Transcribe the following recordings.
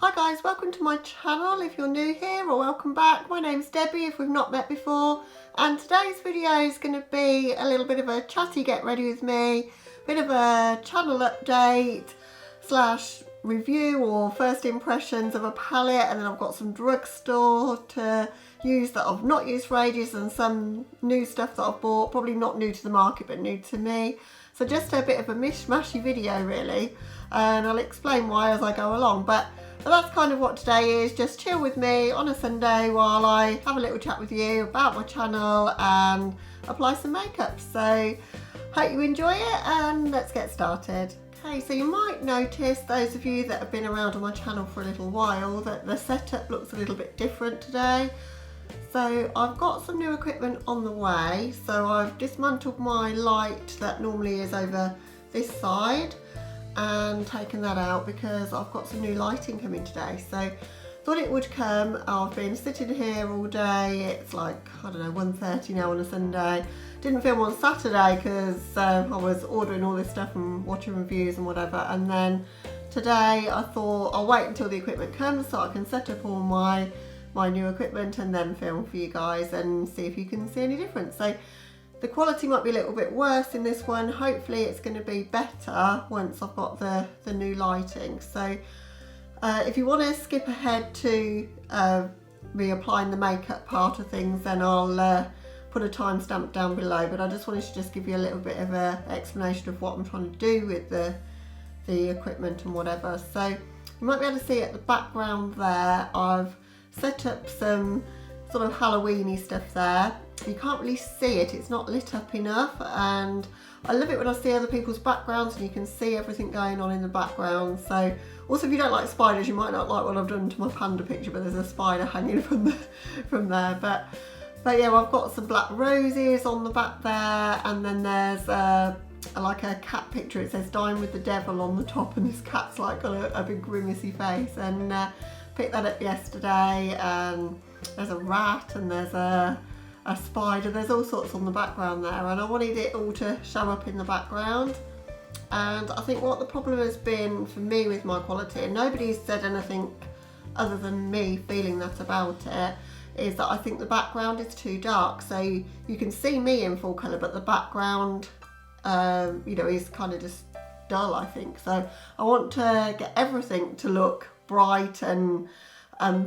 Hi guys, welcome to my channel if you're new here, or welcome back. My name's Debbie if we've not met before, and today's video is going to be a little bit of a chatty get ready with me, bit of a channel update slash review or first impressions of a palette, and then I've got some drugstore to use that I've not used for ages and some new stuff that I've bought, probably not new to the market but new to me. So just a bit of a mishmashy video really, and I'll explain why as I go along, but that's kind of what today is. Just chill with me on a Sunday while I have a little chat with you about my channel and apply some makeup. So hope you enjoy it and let's get started. Okay, so you might notice, those of you that have been around on my channel for a little while, that the setup looks a little bit different today. So I've got some new equipment on the way. So I've dismantled my light that normally is over this side and taken that out because I've got some new lighting coming today. So thought it would come. I've been sitting here all day. It's like, I don't know, 1:30 now on a Sunday. Didn't film on Saturday because I was ordering all this stuff and watching reviews and whatever, and then today I thought I'll wait until the equipment comes so I can set up all my new equipment and then film for you guys and see if you can see any difference. So the quality might be a little bit worse in this one. Hopefully it's going to be better once I've got the new lighting. So if you want to skip ahead to me applying the makeup part of things, then I'll put a timestamp down below, but I just wanted to just give you a little bit of an explanation of what I'm trying to do with the equipment and whatever. So you might be able to see at the background there, I've set up some sort of Halloween-y stuff there. You can't really see it, it's not lit up enough, and I love it when I see other people's backgrounds and you can see everything going on in the background. So also, if you don't like spiders, you might not like what I've done to my panda picture, but there's a spider hanging from there. But yeah, I've got some black roses on the back there, and then there's like a cat picture. It says "Dine with the Devil" on the top, and this cat's like got a big grimacy face, and picked that up yesterday. There's a rat and there's a spider. There's all sorts on the background there, and I wanted it all to show up in the background. And I think what the problem has been for me with my quality, and nobody's said anything other than me feeling that about it, is that I think the background is too dark. So you can see me in full colour, but the background you know, is kind of just dull, I think. So I want to get everything to look bright and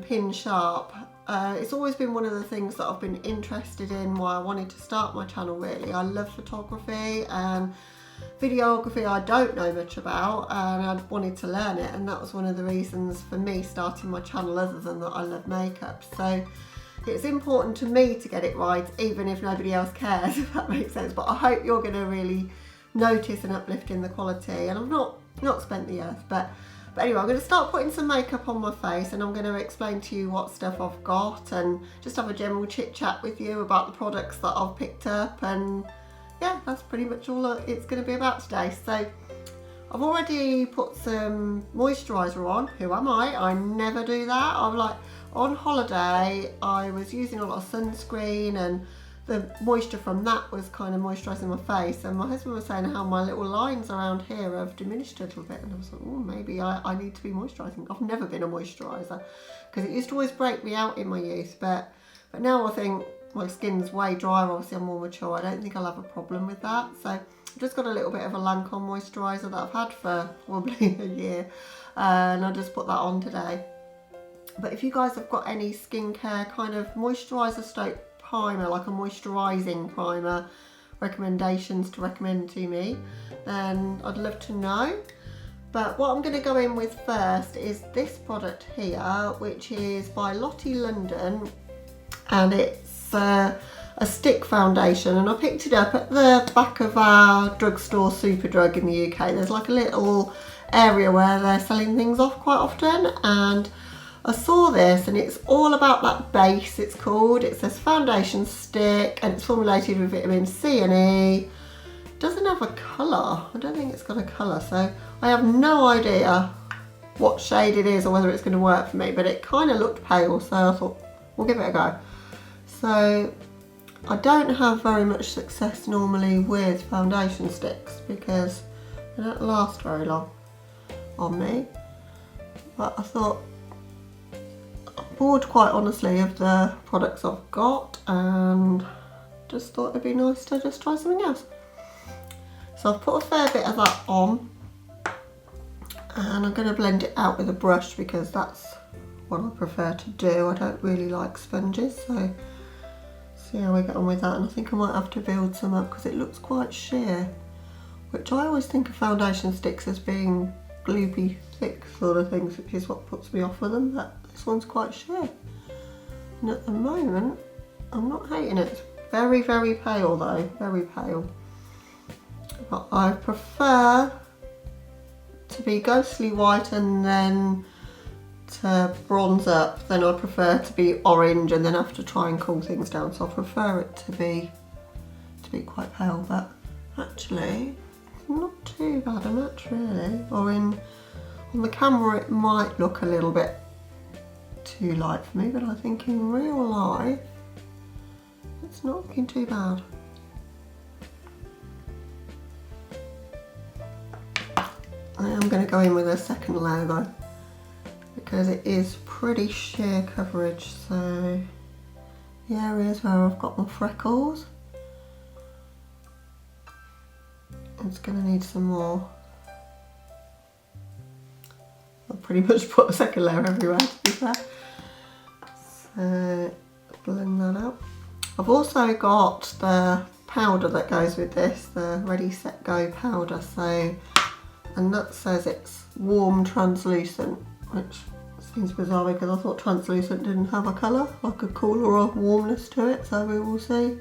pin sharp. It's always been one of the things that I've been interested in, why I wanted to start my channel really. I love photography and videography I don't know much about, and I wanted to learn it, and that was one of the reasons for me starting my channel, other than that I love makeup. So it's important to me to get it right, even if nobody else cares, if that makes sense. But I hope you're going to really notice an uplift in the quality, and I've not spent the earth, but anyway, I'm going to start putting some makeup on my face, and I'm going to explain to you what stuff I've got and just have a general chit chat with you about the products that I've picked up. And yeah, that's pretty much all it's going to be about today. So I've already put some moisturiser on. Who am I? I never do that. I'm like, on holiday I was using a lot of sunscreen, and the moisture from that was kind of moisturising my face, and my husband was saying how my little lines around here have diminished a little bit, and I was like, oh, maybe I need to be moisturising. I've never been a moisturiser because it used to always break me out in my youth, but now I think my skin's way drier. Obviously I'm more mature, I don't think I'll have a problem with that. So I've just got a little bit of a Lancome moisturiser that I've had for probably a year, and I just put that on today. But if you guys have got any skincare kind of moisturiser stroke primer, like a moisturising primer, recommendations to recommend to me, then I'd love to know. But what I'm going to go in with first is this product here, which is by Lottie London, and it's a stick foundation, and I picked it up at the back of our drugstore Superdrug in the UK. There's like a little area where they're selling things off quite often, and I saw this, and it's all about that base. It's called, it says foundation stick, and it's formulated with vitamin C and E. It doesn't have a colour. I don't think it's got a colour, so I have no idea what shade it is or whether it's going to work for me, but it kind of looked pale, so I thought we'll give it a go. So I don't have very much success normally with foundation sticks because they don't last very long on me, but I thought bored, quite honestly, of the products I've got, and just thought it'd be nice to just try something else. So I've put a fair bit of that on, and I'm going to blend it out with a brush because that's what I prefer to do. I don't really like sponges, so see how we get on with that. And I think I might have to build some up because it looks quite sheer, which I always think of foundation sticks as being gloopy thick sort of things, which is what puts me off with them, but this one's quite sheer. And at the moment, I'm not hating it. It's very, very pale though, very pale. But I prefer to be ghostly white and then to bronze up, then I prefer to be orange and then have to try and cool things down. So I prefer it to be quite pale, but actually it's not too bad a match really. Or on the camera it might look a little bit too light for me, but I think in real life it's not looking too bad. I am going to go in with a second layer though, because it is pretty sheer coverage. So the areas where I've got my freckles, it's going to need some more. I've pretty much put a second layer everywhere, to be fair. So blend that out. I've also got the powder that goes with this, the Ready Set Go powder. So, and that says it's warm translucent, which seems bizarre because I thought translucent didn't have a colour, like a cool or a warmness to it. So we will see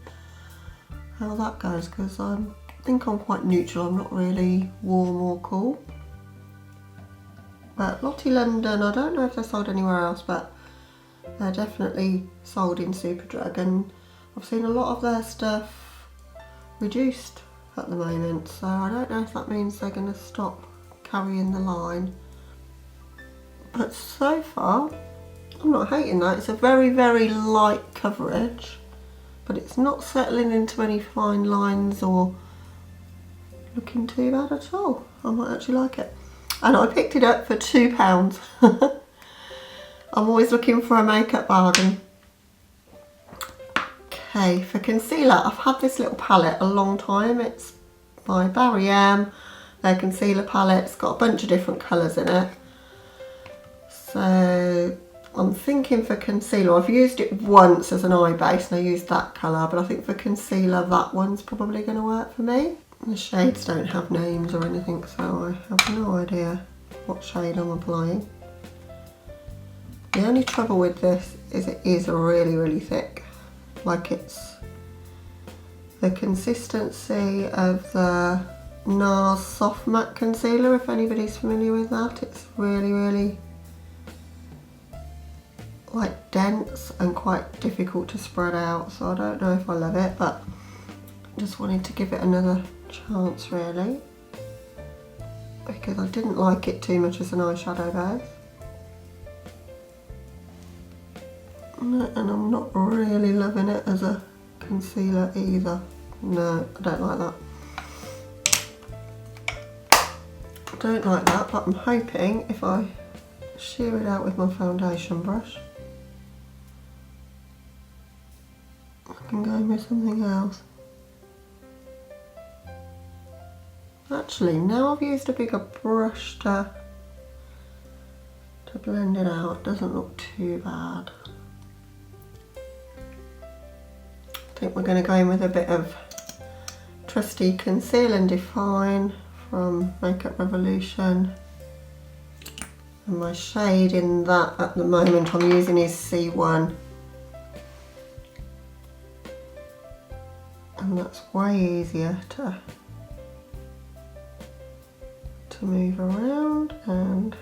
how that goes, because I think I'm quite neutral. I'm not really warm or cool. But Lottie London, I don't know if they're sold anywhere else, but they're definitely sold in Superdrug, and I've seen a lot of their stuff reduced at the moment, so I don't know if that means they're going to stop carrying the line. But so far, I'm not hating that. It's a very, very light coverage, but it's not settling into any fine lines or looking too bad at all. I might actually like it. And I picked it up for £2. I'm always looking for a makeup bargain. Okay, for concealer, I've had this little palette a long time. It's by Barry M, their concealer palette. It's got a bunch of different colours in it. So I'm thinking for concealer, I've used it once as an eye base and I used that colour, but I think for concealer that one's probably going to work for me. The shades don't have names or anything, so I have no idea what shade I'm applying. The only trouble with this is it is really, really thick. Like, it's the consistency of the NARS Soft Matte Concealer, if anybody's familiar with that. It's really, really like dense and quite difficult to spread out, so I don't know if I love it, but just wanted to give it another chance really, because I didn't like it too much as an eyeshadow base. And I'm not really loving it as a concealer either. No, I don't like that. I don't like that, but I'm hoping if I shear it out with my foundation brush, I can go with something else. Actually, now I've used a bigger brush to blend it out, it doesn't look too bad. I think we're going to go in with a bit of trusty Conceal and Define from Makeup Revolution. And my shade in that at the moment I'm using is C1. And that's way easier to move around, and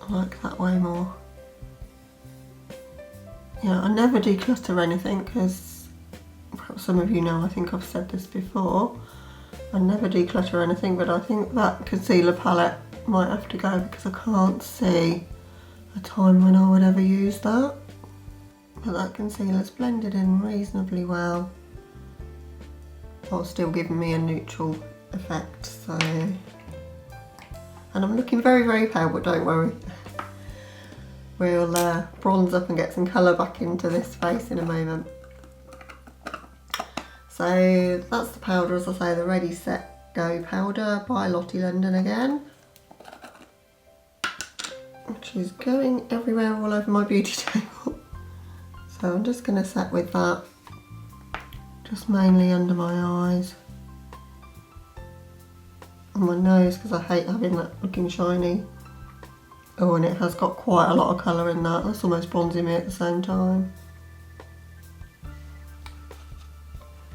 I like that way more. Yeah, I never declutter anything because perhaps some of you know, I think I've said this before, I never declutter anything, but I think that concealer palette might have to go because I can't see a time when I would ever use that. But that concealer's blended in reasonably well, while still giving me a neutral effect. So, and I'm looking very, very pale, but don't worry, we'll bronze up and get some colour back into this face in a moment. So that's the powder, as I say, the Ready Set Go powder by Lottie London again, which is going everywhere all over my beauty table. So I'm just going to set with that, just mainly under my eyes and my nose, because I hate having that looking shiny. Oh, and it has got quite a lot of colour in that. That's almost bronzing me at the same time.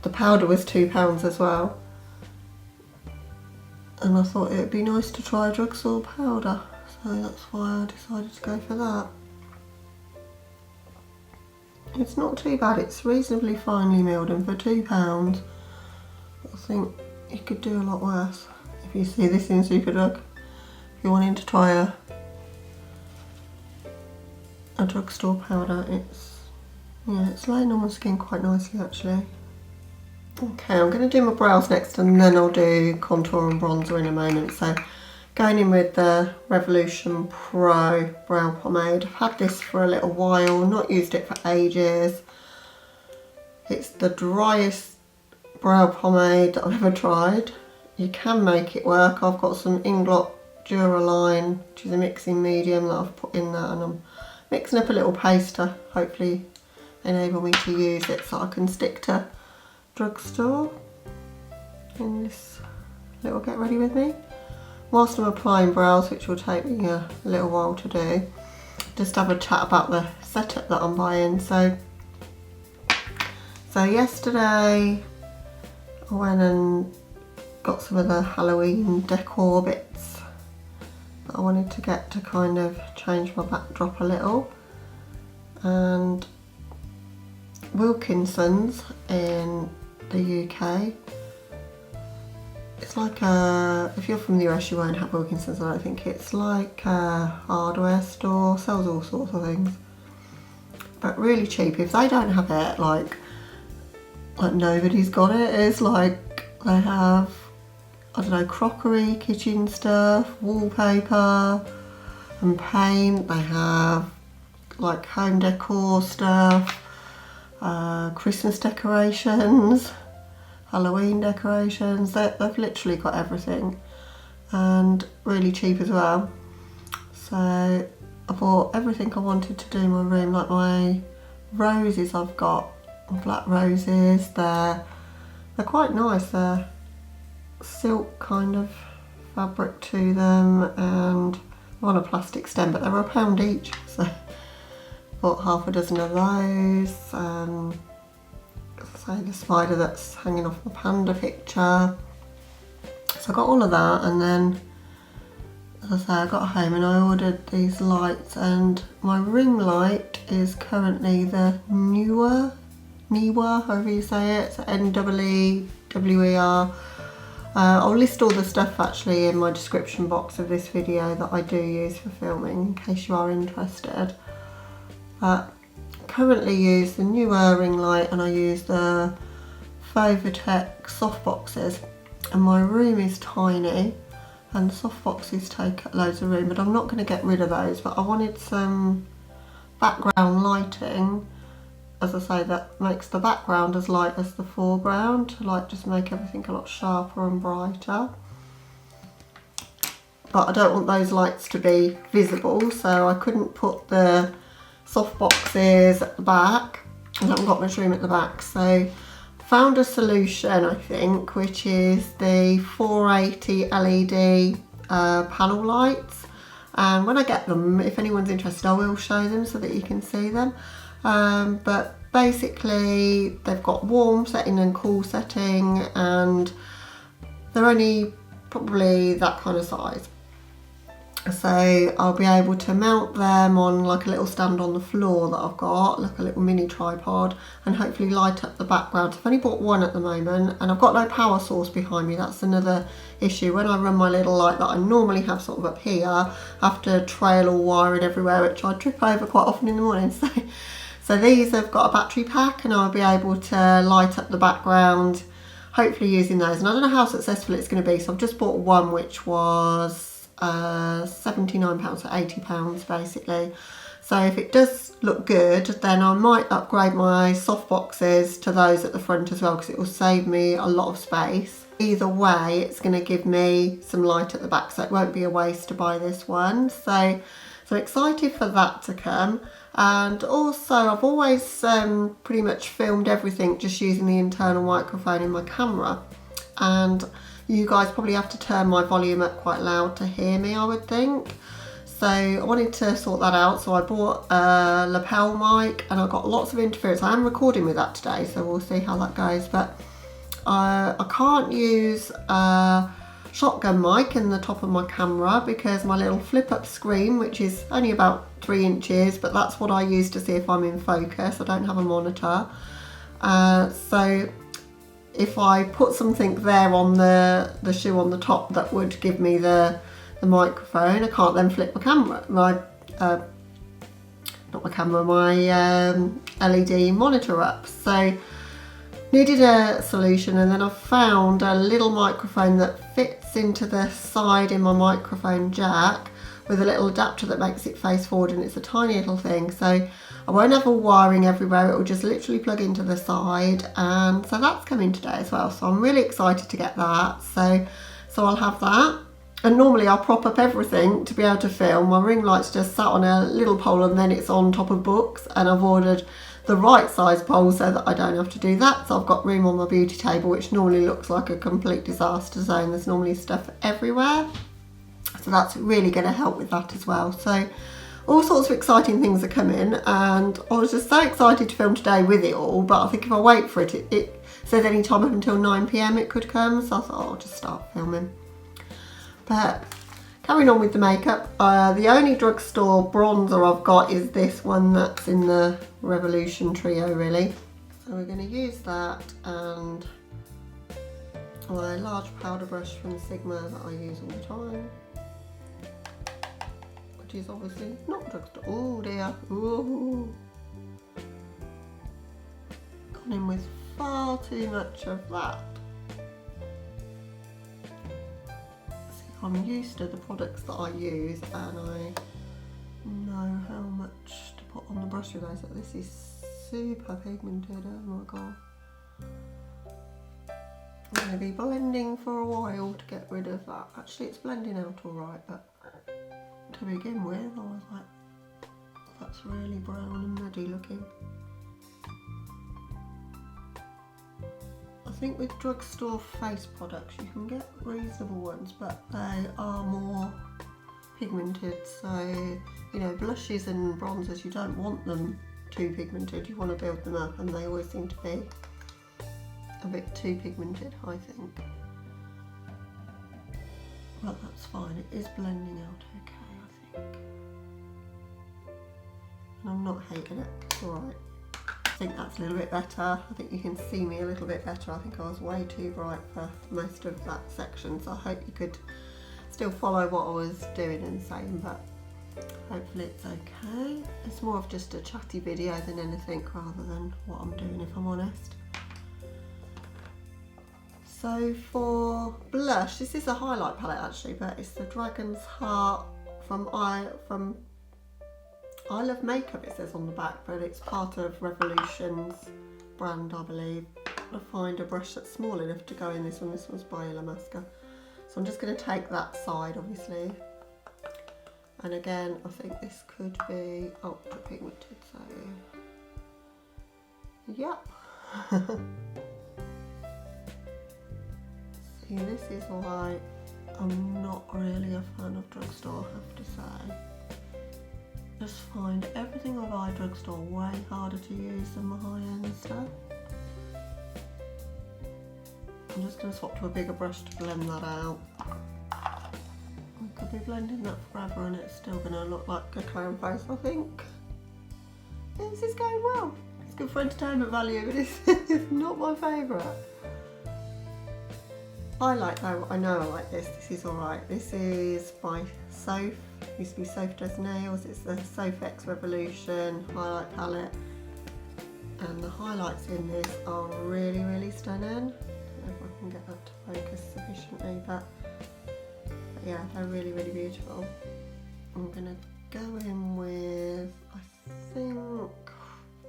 The powder was £2 as well, and I thought it would be nice to try a drugstore powder, so that's why I decided to go for that. It's not too bad, it's reasonably finely milled, and for £2 I think you could do a lot worse. If you see this in Superdrug, if you're wanting to try a drugstore powder, it's laying on my skin quite nicely actually. Okay, I'm going to do my brows next, and then I'll do contour and bronzer in a moment. So going in with the Revolution Pro brow pomade. I've had this for a little while, not used it for ages. It's the driest brow pomade that I've ever tried. You can make it work. I've got some Inglot Duraline, which is a mixing medium that I've put in there, and I'm mixing up a little paste to hopefully enable me to use it so I can stick to drugstore in this little get ready with me. Whilst I'm applying brows, which will take me a little while to do, just have a chat about the setup that I'm buying. So yesterday I went and got some of the Halloween decor bits that I wanted to get to kind of change my backdrop a little, and Wilkinson's in the UK, it's like if you're from the US you won't have Wilkinson's, I don't think. It's like a hardware store, sells all sorts of things, but really cheap. If they don't have it, like nobody's got it. It's like they have, I don't know, crockery, kitchen stuff, wallpaper and paint. They have like home decor stuff, Christmas decorations, Halloween decorations. They've literally got everything, and really cheap as well. So I bought everything I wanted to do in my room. Like my roses, I've got black roses. They're quite nice. They're silk kind of fabric to them, and they're on a plastic stem, but they were £1 each. So bought half a dozen of those. Say the spider that's hanging off my panda picture. So I got all of that, and then as I say, I got home and I ordered these lights, and my ring light is currently the Neewer, however you say it, so N-E-E-W-E-R. I'll list all the stuff actually in my description box of this video that I do use for filming, in case you are interested. Currently use the Neewer ring light, and I use the Fovitech Softboxes, and my room is tiny and the softboxes take up loads of room, but I'm not going to get rid of those. But I wanted some background lighting, as I say, that makes the background as light as the foreground, to like just make everything a lot sharper and brighter. But I don't want those lights to be visible, so I couldn't put the soft boxes at the back. I haven't got much room at the back, so found a solution, I think, which is the 480 LED panel lights. And when I get them, if anyone's interested, I will show them so that you can see them. But basically they've got warm setting and cool setting, and they're only probably that kind of size. So I'll be able to mount them on like a little stand on the floor that I've got, like a little mini tripod, and hopefully light up the background. I've only bought one at the moment, and I've got no power source behind me. That's another issue. When I run my little light that I normally have sort of up here, I have to trail all wiring everywhere, which I trip over quite often in the morning. So these have got a battery pack, and I'll be able to light up the background, hopefully using those. And I don't know how successful it's going to be, so I've just bought one which was £79, so £80 basically. So if it does look good, then I might upgrade my softboxes to those at the front as well, because it will save me a lot of space. Either way, it's going to give me some light at the back, so it won't be a waste to buy this one. So excited for that to come. And also I've always pretty much filmed everything just using the internal microphone in my camera. And you guys probably have to turn my volume up quite loud to hear me, I would think. So I wanted to sort that out, so I bought a lapel mic and I got lots of interference. I am recording with that today, so we'll see how that goes. But I can't use a shotgun mic in the top of my camera because my little flip-up screen, which is only about 3 inches, but that's what I use to see if I'm in focus. I don't have a monitor. So if I put something there on the shoe on the top, that would give me the microphone. I can't then flip my camera, my LED monitor up. So needed a solution, and then I found a little microphone that fits into the side in my microphone jack with a little adapter that makes it face forward, and it's a tiny little thing, so I won't have all wiring everywhere. It will just literally plug into the side, and so that's coming today as well. So I'm really excited to get that. So I'll have that. And normally I'll prop up everything to be able to film. My ring light's just sat on a little pole and then it's on top of books, and I've ordered the right size pole so that I don't have to do that. So I've got room on my beauty table, which normally looks like a complete disaster zone. There's normally stuff everywhere. So that's really going to help with that as well. So all sorts of exciting things are coming, and I was just so excited to film today with it all. But I think if I wait for it, it says any time up until 9 PM it could come. So I thought, I'll just start filming. But carrying on with the makeup, the only drugstore bronzer I've got is this one that's in the Revolution trio, really. So we're going to use that, and my large powder brush from Sigma that I use all the time, which is obviously not drugstore. Oh dear, ooh. Gone in with far too much of that. I'm used to the products that I use, and I know how much to put on the brush with those. This is super pigmented, oh my god. I'm going to be blending for a while to get rid of that. Actually it's blending out alright, but to begin with I was like, that's really brown and muddy looking. I think with drugstore face products you can get reasonable ones, but they are more pigmented. So, you know, blushes and bronzers, you don't want them too pigmented, you want to build them up, and they always seem to be a bit too pigmented, I think. But that's fine, it is blending out okay, I think. And I'm not hating it, it's alright. I think that's a little bit better. I think you can see me a little bit better. I think I was way too bright for most of that section, so I hope you could still follow what I was doing and saying, but hopefully it's okay. It's more of just a chatty video than anything, rather than what I'm doing, if I'm honest. So for blush, this is a highlight palette actually, but it's the Dragon's Heart from I Love Makeup, it says on the back, but it's part of Revolution's brand, I believe. I'll find a brush that's small enough to go in this one. This one's Boya mascara. So I'm just going to take that side, obviously. And again, I think this could be ultra pigmented, so yep. See, this is why I'm not really a fan of drugstore, I have to say. Just find everything I buy drugstore way harder to use than the high-end stuff. I'm just going to swap to a bigger brush to blend that out. I could be blending that forever and it's still going to look like a clown face, I think. Yeah, this is going well. It's good for entertainment value, but it's not my favourite. Highlight though, I know I like this. This is alright. This is by Soph. Used to be Soph Does Nails. It's the Soph Revolution highlight palette, and the highlights in this are really, really stunning. I don't know if I can get that to focus sufficiently, but yeah, they're really, really beautiful. I'm gonna go in with, I think,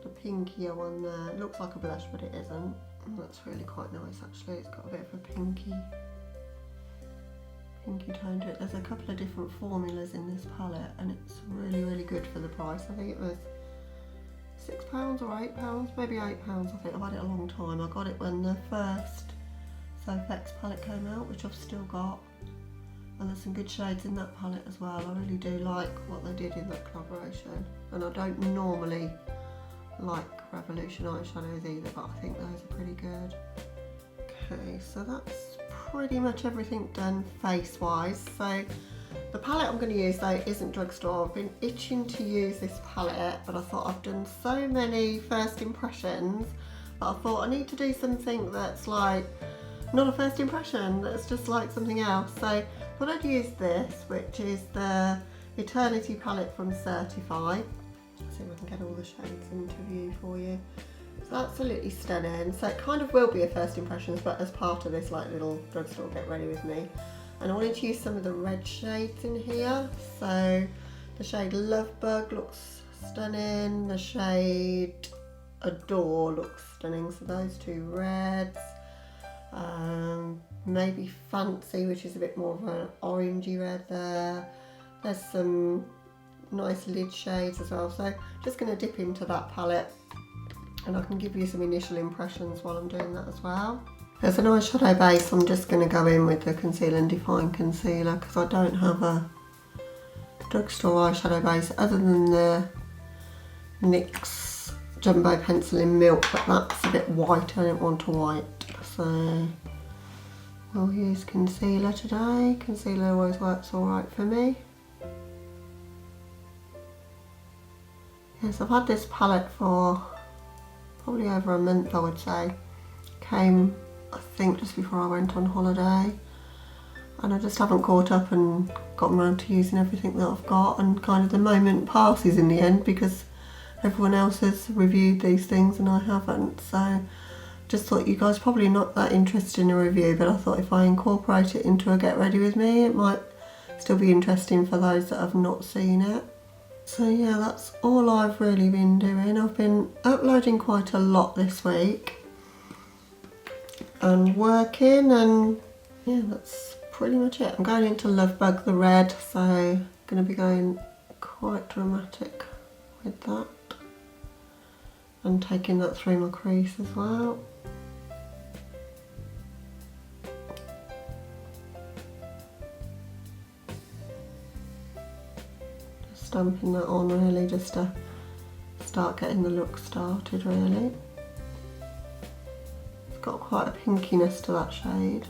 the pinkier one there. It looks like a blush, but it isn't. And that's really quite nice actually. It's got a bit of a pinky tone to it. There's a couple of different formulas in this palette and it's really good for the price. I think it was £6 or £8, maybe £8 I think. I've had it a long time. I got it when the first Fovitech palette came out, which I've still got. And there's some good shades in that palette as well. I really do like what they did in that collaboration. And I don't normally like Revolution eyeshadows either, but I think those are pretty good. Okay, so that's pretty much everything done face-wise. So the palette I'm going to use though isn't Drugstore. I've been itching to use this palette, but I thought I've done so many first impressions that I thought I need to do something that's like not a first impression, that's just like something else. So I thought I'd use this, which is the Eternity palette from Certifeye. Let's see if I can get all the shades into view for you. It's absolutely stunning. So it kind of will be a first impressions, but as part of this like little drugstore get ready with me. And I wanted to use some of the red shades in here. So the shade Love Bug looks stunning. The shade Adore looks stunning. So those two reds. Maybe Fancy, which is a bit more of an orangey red there. There's some nice lid shades as well. So just going to dip into that palette and I can give you some initial impressions while I'm doing that as well. As an eyeshadow base, I'm just going to go in with the Conceal and Define Concealer because I don't have a drugstore eyeshadow base other than the NYX Jumbo Pencil in Milk, but that's a bit white. I don't want a white, so we'll use concealer today. Concealer always works alright for me. Yes, I've had this palette for probably over a month, I would say. Came, I think, just before I went on holiday, and I just haven't caught up and gotten around to using everything that I've got, and kind of the moment passes in the end because everyone else has reviewed these things and I haven't. So just thought you guys probably not that interested in a review, but I thought if I incorporate it into a get ready with me, it might still be interesting for those that have not seen it. So yeah, that's all I've really been doing. I've been uploading quite a lot this week and working, and yeah, that's pretty much it. I'm going into Love Bug the red, so I'm going to be going quite dramatic with that and taking that through my crease as well. Stamping that on really just to start getting the look started really. It's got quite a pinkiness to that shade,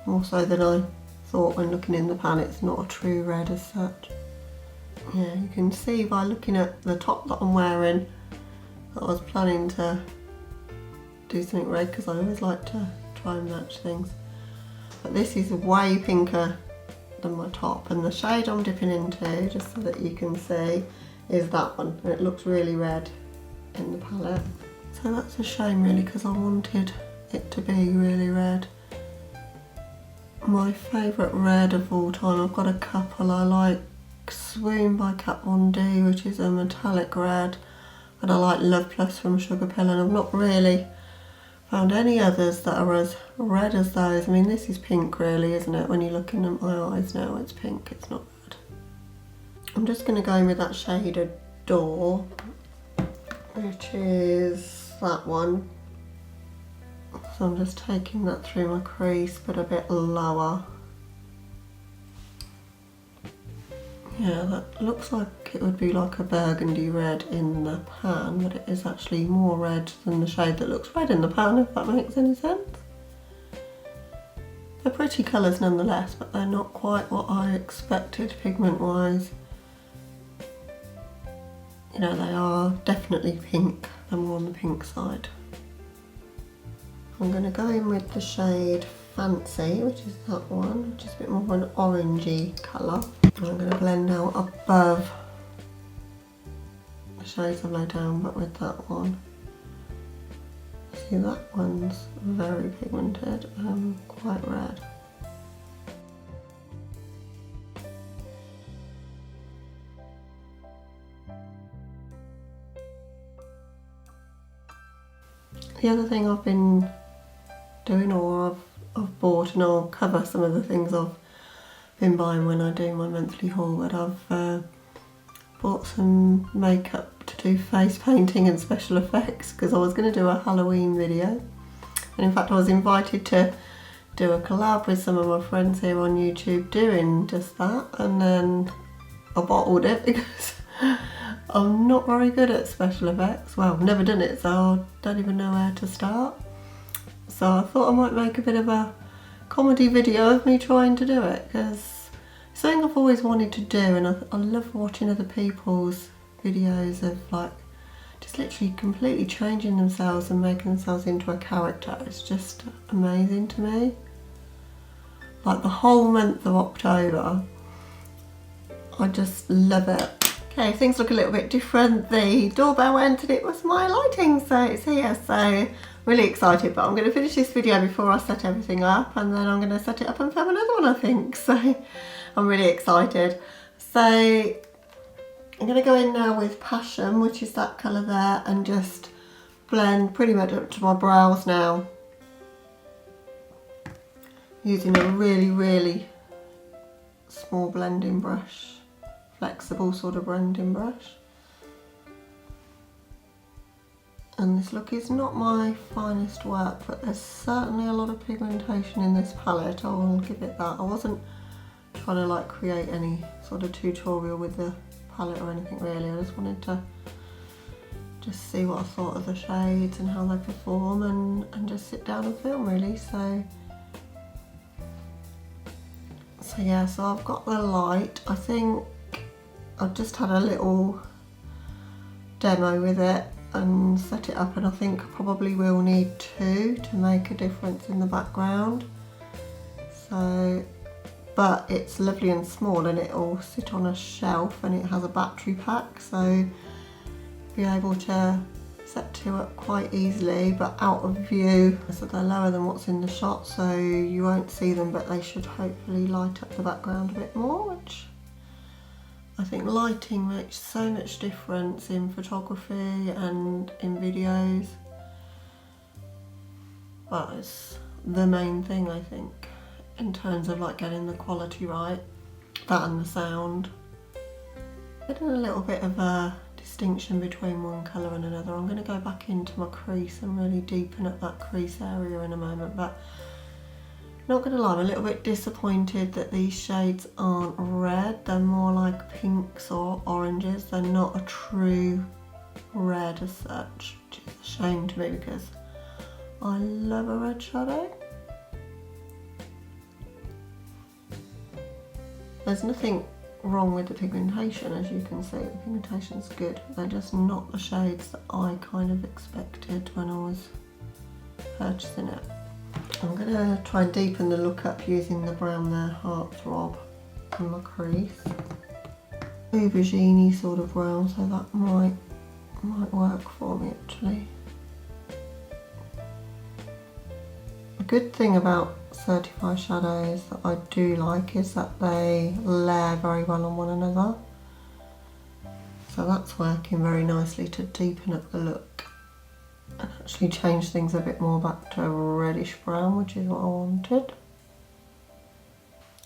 more so than I thought when looking in the pan. It's not a true red as such. Yeah, you can see by looking at the top that I'm wearing that I was planning to do something red because I always like to try and match things. But this is way pinker than my top, and the shade I'm dipping into, just so that you can see, is that one, and it looks really red in the palette. So that's a shame really because I wanted it to be really red. My favourite red of all time, I've got a couple. I like Swoon by Kat Von D, which is a metallic red, and I like Love Plus from Sugar Pill, and I've not really found any others that are as red as those. I mean, this is pink really, isn't it? When you're looking at my eyes now, it's pink, it's not red. I'm just going to go in with that shade Adore, which is that one. So I'm just taking that through my crease, but a bit lower. Yeah, that looks like it would be like a burgundy red in the pan, but it is actually more red than the shade that looks red in the pan, if that makes any sense. They're pretty colours nonetheless, but they're not quite what I expected pigment-wise. You know, they are definitely pink. They're more on the pink side. I'm going to go in with the shade Fancy, which is that one, which is a bit more of an orangey colour. I'm going to blend out above the shades I've laid down, but with that one. See, that one's very pigmented and quite red. The other thing I've been doing, or I've bought, and I'll cover some of the things I've been buying when I do my monthly haul, but I've bought some makeup to do face painting and special effects, because I was going to do a Halloween video, and in fact I was invited to do a collab with some of my friends here on YouTube doing just that, and then I bottled it because I'm not very good at special effects. Well, I've never done it, so I don't even know where to start. So I thought I might make a bit of a comedy video of me trying to do it, because it's something I've always wanted to do, and I love watching other people's videos of like just literally completely changing themselves and making themselves into a character. It's just amazing to me. Like the whole month of October, I just love it. Okay, things look a little bit different. The doorbell went and it was my lighting, so it's here. So really excited, but I'm going to finish this video before I set everything up, and then I'm going to set it up and film another one, I think. So I'm really excited. So I'm going to go in now with Passion, which is that colour there, and just blend pretty much up to my brows now, using a really small blending brush, flexible sort of blending brush. And this look is not my finest work, but there's certainly a lot of pigmentation in this palette, I will give it that. I wasn't trying to like create any sort of tutorial with the palette or anything really. I just wanted to just see what I thought of the shades and how they perform, and just sit down and film really. So yeah, so I've got the light. I think I've just had a little demo with it and set it up, and I think I probably will need two to make a difference in the background. So, but it's lovely and small, and it'll sit on a shelf, and it has a battery pack, so be able to set two up quite easily, but out of view, so they're lower than what's in the shot, so you won't see them, but they should hopefully light up the background a bit more, which I think lighting makes so much difference in photography and in videos. But it's the main thing, I think, in terms of like getting the quality right. That and the sound. Getting a little bit of a distinction between one colour and another. I'm going to go back into my crease and really deepen up that crease area in a moment, but not going to lie, I'm a little bit disappointed that these shades aren't red. They're more like pinks or oranges. They're not a true red as such, which is a shame to me because I love a red shadow. There's nothing wrong with the pigmentation, as you can see. The pigmentation's good. They're just not the shades that I kind of expected when I was purchasing it. I'm going to try and deepen the look up using the brown there, Heartthrob, in my crease. Aubergine-y sort of brown, so that might work for me actually. A good thing about Certifeye shadows that I do like is that they layer very well on one another. So that's working very nicely to deepen up the look and actually change things a bit more back to a reddish brown, which is what I wanted.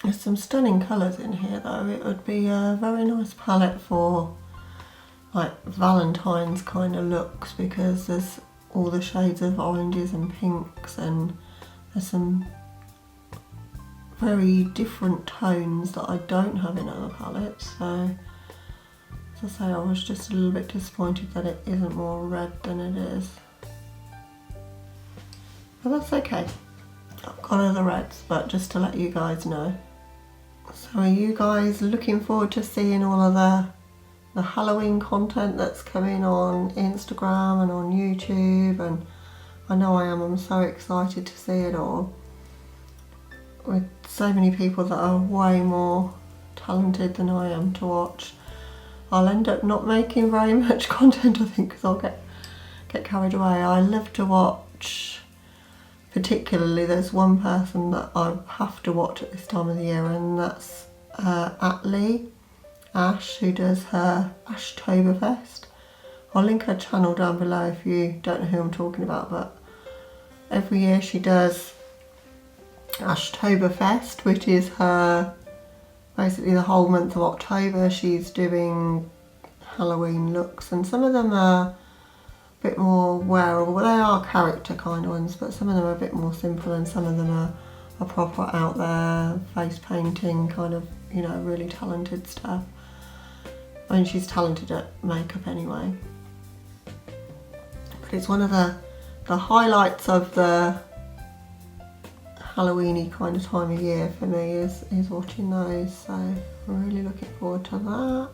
There's some stunning colours in here though. It would be a very nice palette for like Valentine's kind of looks, because there's all the shades of oranges and pinks, and there's some very different tones that I don't have in other palettes. So as I say, I was just a little bit disappointed that it isn't more red than it is. But that's okay. I've got other reds, but just to let you guys know. So are you guys looking forward to seeing all of the Halloween content that's coming on Instagram and on YouTube? And I know I am. I'm so excited to see it all. With so many people that are way more talented than I am to watch. I'll end up not making very much content, I think, because I'll get carried away. I love to watch, particularly there's one person that I have to watch at this time of the year, and that's Atleeeey, Ash, who does her Ashtoberfest. I'll link her channel down below if you don't know who I'm talking about, but every year she does Ashtoberfest, which is her, basically the whole month of October she's doing Halloween looks, and some of them are a bit more wearable. They are character kind of ones, but some of them are a bit more simple, and some of them are proper out there face painting kind of, you know, really talented stuff. I mean, she's talented at makeup anyway. But it's one of the highlights of the Halloween-y kind of time of year for me is watching those, so I'm really looking forward to that.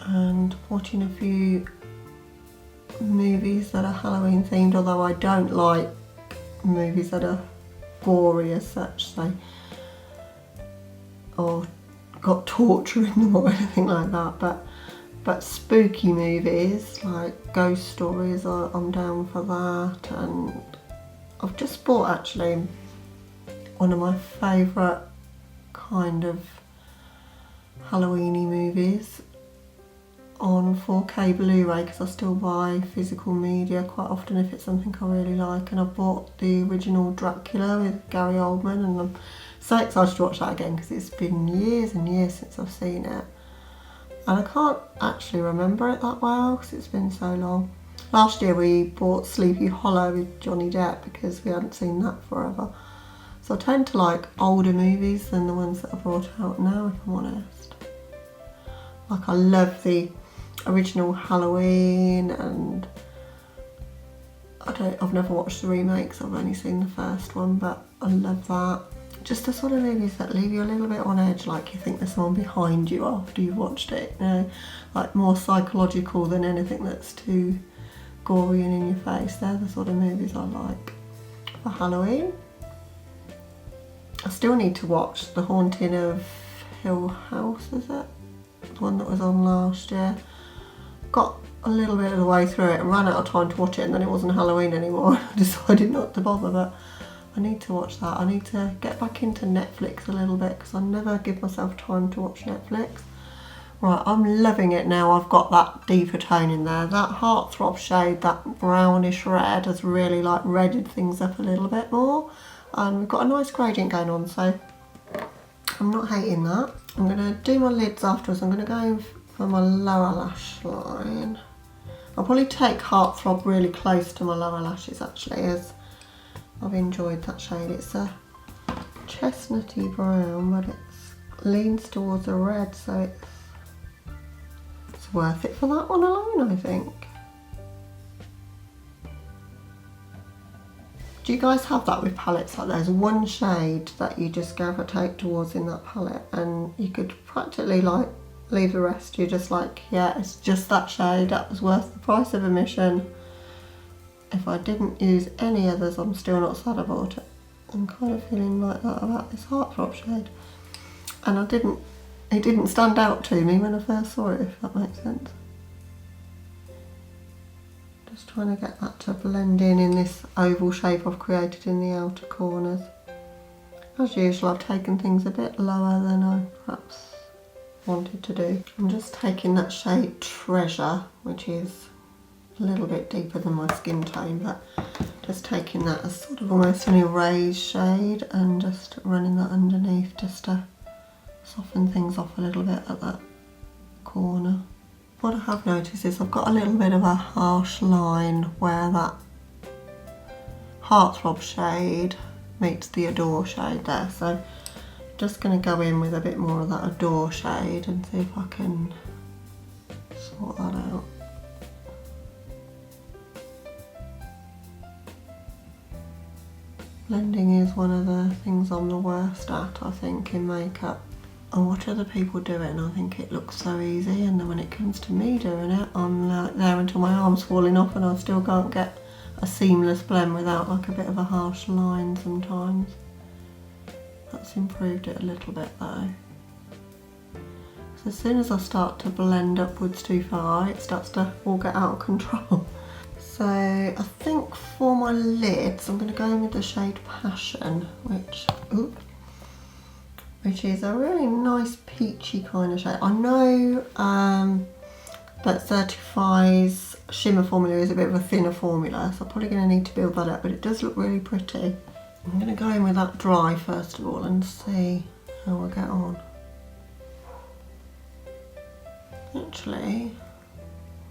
And watching a few movies that are Halloween themed, although I don't like movies that are gory as such, so, or got torture in them or anything like that, but spooky movies like ghost stories, I'm down for that. And I've just bought actually one of my favourite kind of Halloween-y movies on 4K Blu-ray, because I still buy physical media quite often if it's something I really like, and I bought the original Dracula with Gary Oldman, and I'm so excited to watch that again because it's been years and years since I've seen it, and I can't actually remember it that well because it's been so long. Last year we bought Sleepy Hollow with Johnny Depp because we hadn't seen that forever, so I tend to like older movies than the ones that are brought out now, if I'm honest. Like, I love the original Halloween, and I've never watched the remakes, I've only seen the first one, but I love that. Just the sort of movies that leave you a little bit on edge, like you think there's someone behind you after you've watched it, you know, like more psychological than anything that's too gory and in your face. They're the sort of movies I like for Halloween. I still need to watch The Haunting of Hill House, is it? The one that was on last year. Got a little bit of the way through it and ran out of time to watch it, and then it wasn't Halloween anymore. I decided not to bother, but I need to watch that. I need to get back into Netflix a little bit because I never give myself time to watch Netflix. Right, I'm loving it now. I've got that deeper tone in there. That heartthrob shade, that brownish red, has really like redded things up a little bit more. And we've got a nice gradient going on, so I'm not hating that. I'm going to do my lids afterwards. I'm going to go in for my lower lash line. I'll probably take Heartthrob really close to my lower lashes actually, as I've enjoyed that shade. It's a chestnutty brown, but it leans towards a red, so it's worth it for that one alone, I think. Do you guys have that with palettes? Like, there's one shade that you just gravitate towards in that palette, and you could practically like leave the rest. You're just like, yeah, it's just that shade, that was worth the price of admission. If I didn't use any others, I'm still not sad about it. I'm kind of feeling like that about this Heartthrob shade, and it didn't stand out to me when I first saw it, if that makes sense. Just trying to get that to blend in this oval shape I've created in the outer corners. As usual, I've taken things a bit lower than I perhaps wanted to do. I'm just taking that shade Treasure, which is a little bit deeper than my skin tone, but just taking that as sort of almost an erased shade and just running that underneath just to soften things off a little bit at that corner. What I have noticed is I've got a little bit of a harsh line where that Heartthrob shade meets the Adore shade there, so I'm just going to go in with a bit more of that Adore shade and see if I can sort that out. Blending is one of the things I'm the worst at, I think, in makeup. I watch other people do it and I think it looks so easy, and then when it comes to me doing it, I'm like there until my arm's falling off and I still can't get a seamless blend without like a bit of a harsh line sometimes. That's improved it a little bit though. So as soon as I start to blend upwards too far, it starts to all get out of control. So I think for my lids, I'm going to go in with the shade Passion, which is a really nice peachy kind of shade. I know that Certifeye's shimmer formula is a bit of a thinner formula, so I'm probably going to need to build that up, but it does look really pretty. I'm going to go in with that dry first of all and see how we'll get on. Actually,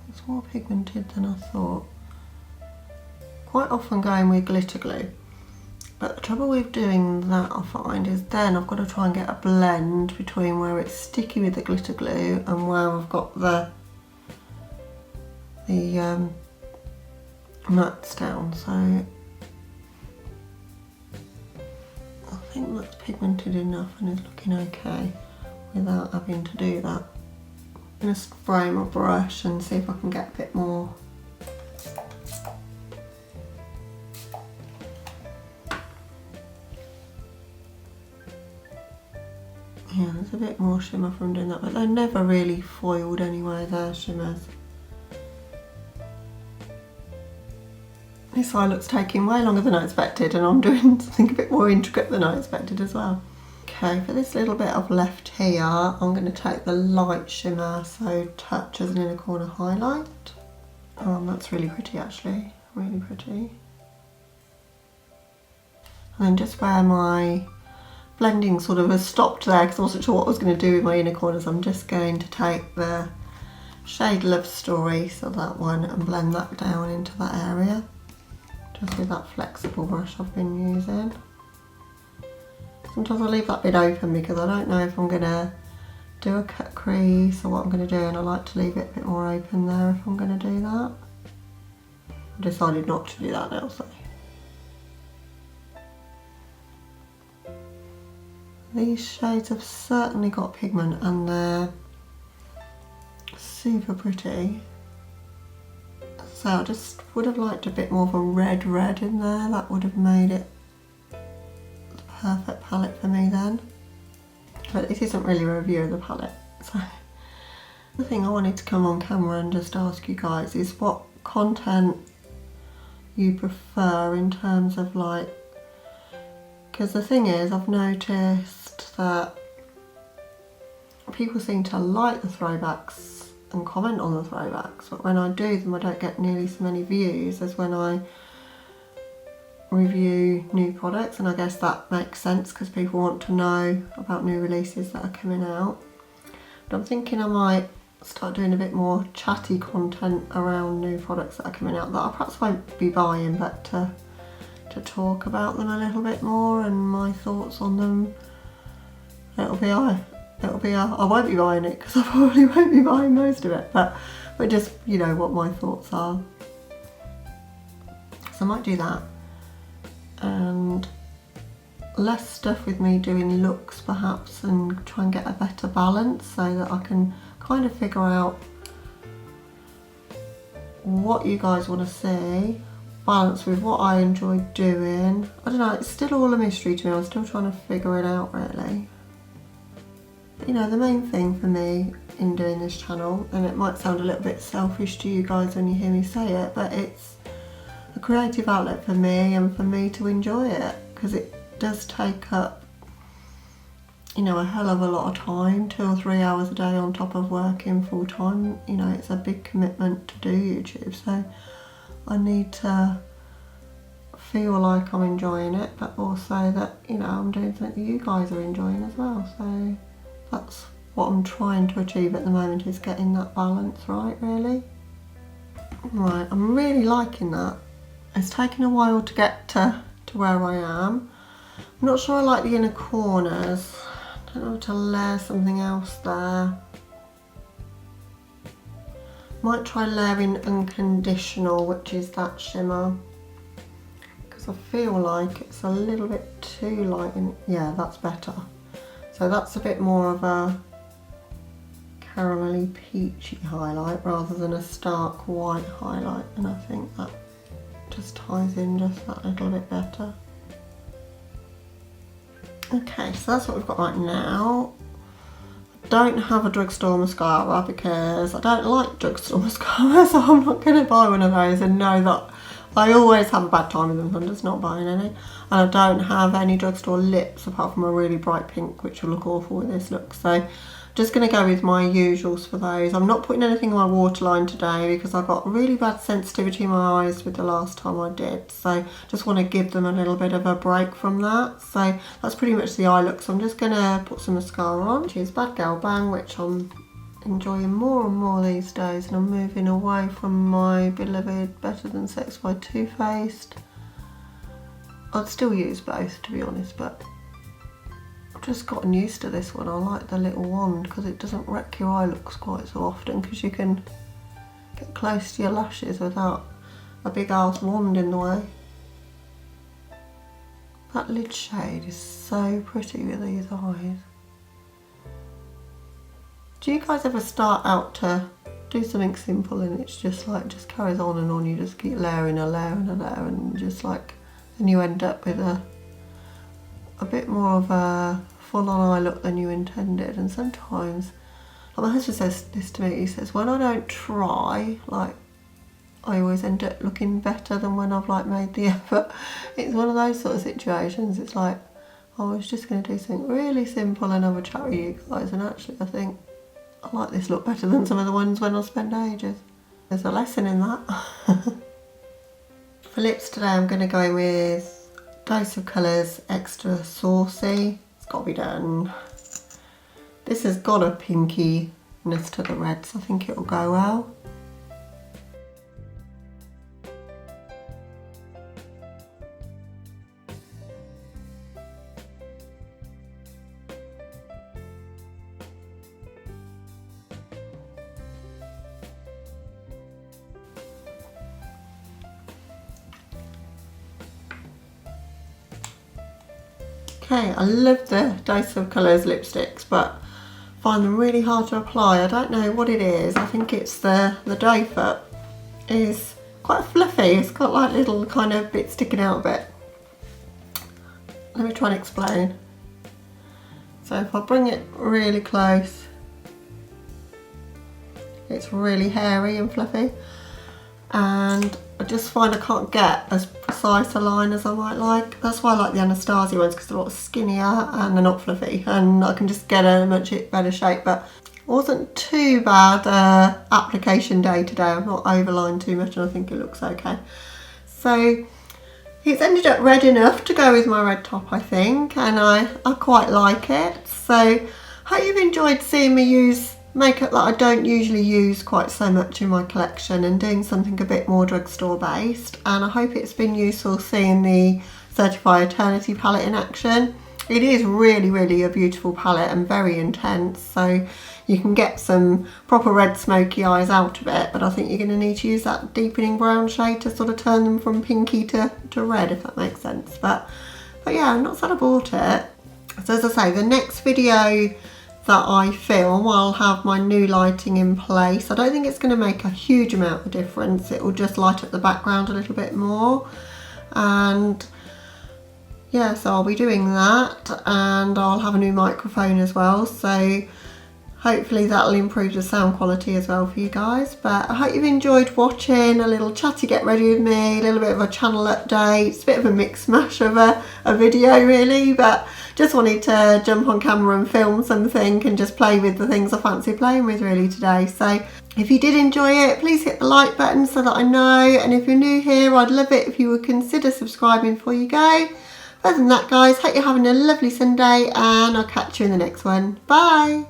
it's more pigmented than I thought. Quite often going with glitter glue, but the trouble with doing that, I find, is then I've got to try and get a blend between where it's sticky with the glitter glue and where I've got the mats down. So I think that's pigmented enough and is looking okay without having to do that. I'm going to spray my brush and see if I can get a bit more. Yeah, there's a bit more shimmer from doing that, but they're never really foiled anyway, they're shimmers. This eye looks taking way longer than I expected, and I'm doing something a bit more intricate than I expected as well. Okay, for this little bit I've left here, I'm going to take the light shimmer, so Touch as an inner corner highlight. That's really pretty actually, really pretty. And then just where my blending sort of has stopped there because I wasn't sure what I was going to do with my inner corners, I'm just going to take the shade Love Story, so that one, and blend that down into that area. Just with that flexible brush I've been using. Sometimes I leave that bit open because I don't know if I'm going to do a cut crease or what I'm going to do, and I like to leave it a bit more open there if I'm going to do that. I've decided not to do that now, so. These shades have certainly got pigment and they're super pretty. So I just would have liked a bit more of a red in there. That would have made it the perfect palette for me then. But this isn't really a review of the palette. So the thing I wanted to come on camera and just ask you guys is what content you prefer in terms of like, because the thing is, I've noticed that people seem to like the throwbacks and comment on the throwbacks, but when I do them I don't get nearly so many views as when I review new products, and I guess that makes sense because people want to know about new releases that are coming out. But I'm thinking I might start doing a bit more chatty content around new products that are coming out that I perhaps won't be buying, but to talk about them a little bit more and my thoughts on them. I won't be buying it because I probably won't be buying most of it, but just, you know, what my thoughts are. So I might do that, and less stuff with me doing looks perhaps, and try and get a better balance so that I can kind of figure out what you guys want to see, balance with what I enjoy doing. I don't know, it's still all a mystery to me. I'm still trying to figure it out really. You know, the main thing for me in doing this channel, and it might sound a little bit selfish to you guys when you hear me say it, but it's a creative outlet for me and for me to enjoy it, because it does take up, you know, a hell of a lot of time, 2 or 3 hours a day on top of working full time. You know, it's a big commitment to do YouTube, so I need to feel like I'm enjoying it, but also that, you know, I'm doing something that you guys are enjoying as well. So that's what I'm trying to achieve at the moment, is getting that balance right, really. Right, I'm really liking that. It's taken a while to get to where I am. I'm not sure I like the inner corners. I don't know how to layer something else there. Might try layering Unconditional, which is that shimmer, because I feel like it's a little bit too light. Yeah, that's better. So that's a bit more of a caramelly peachy highlight rather than a stark white highlight, and I think that just ties in just that little bit better. Okay, so that's what we've got right now. I don't have a Drugstore Mascara because I don't like Drugstore Mascara, so I'm not going to buy one of those, and know that I always have a bad time with them, so I'm just not buying any. And I don't have any Drugstore lips apart from a really bright pink, which will look awful with this look, so Just going to go with my usuals for those. I'm not putting anything on my waterline today because I got really bad sensitivity in my eyes with the last time I did. So just want to give them a little bit of a break from that. So that's pretty much the eye look. So I'm just going to put some mascara on, which is Bad Gal Bang, which I'm enjoying more and more these days. And I'm moving away from my beloved Better Than Sex by Too Faced. I'd still use both, to be honest, but I've just gotten used to this one. I like the little wand because it doesn't wreck your eye looks quite so often, because you can get close to your lashes without a big ass wand in the way. That lid shade is so pretty with these eyes. Do you guys ever start out to do something simple and it's just like, just carries on and on, you just keep layering a layer and a layer, and just like, and you end up with a bit more of a full-on eye look than you intended. And sometimes, like my husband says this to me, he says, when I don't try, like, I always end up looking better than when I've like made the effort. It's one of those sort of situations. It's like, I was just going to do something really simple and have a chat with you guys, and actually I think I like this look better than some of the ones when I spend ages. There's a lesson in that. For lips today, I'm going to go in with Dose of Colours Extra Saucy. It's got to be done. This has got a pinkiness to the red, so I think it'll go well. Okay, I love the Dose of Colours lipsticks, but find them really hard to apply. I don't know what it is. I think it's the doe foot is quite fluffy. It's got like little kind of bits sticking out a bit. Let me try and explain. So if I bring it really close, it's really hairy and fluffy, and I just find I can't get as precise a line as I might like. That's why I like the Anastasia ones, because they're a lot skinnier and they're not fluffy, and I can just get a much better shape. But it wasn't too bad application day today. I've not overlined too much and I think it looks okay. So it's ended up red enough to go with my red top, I think, and I quite like it. So hope you've enjoyed seeing me use makeup that I don't usually use quite so much in my collection, and doing something a bit more drugstore based. And I hope it's been useful seeing the Certifeye Eternity palette in action. It is really a beautiful palette and very intense, so you can get some proper red smoky eyes out of it, but I think you're going to need to use that deepening brown shade to sort of turn them from pinky to red, if that makes sense. But yeah, I'm not sad I bought it. So as I say, the next video that I film, I'll have my new lighting in place. I don't think it's going to make a huge amount of difference. It will just light up the background a little bit more, and yeah, so I'll be doing that, and I'll have a new microphone as well, so hopefully that'll improve the sound quality as well for you guys. But I hope you've enjoyed watching a little chatty get ready with me, a little bit of a channel update. It's a bit of a mix mash of a video really, but just wanted to jump on camera and film something and just play with the things I fancy playing with really today. So if you did enjoy it, please hit the like button so that I know, and if you're new here, I'd love it if you would consider subscribing before you go. Other than that guys, hope you're having a lovely Sunday, and I'll catch you in the next one. Bye!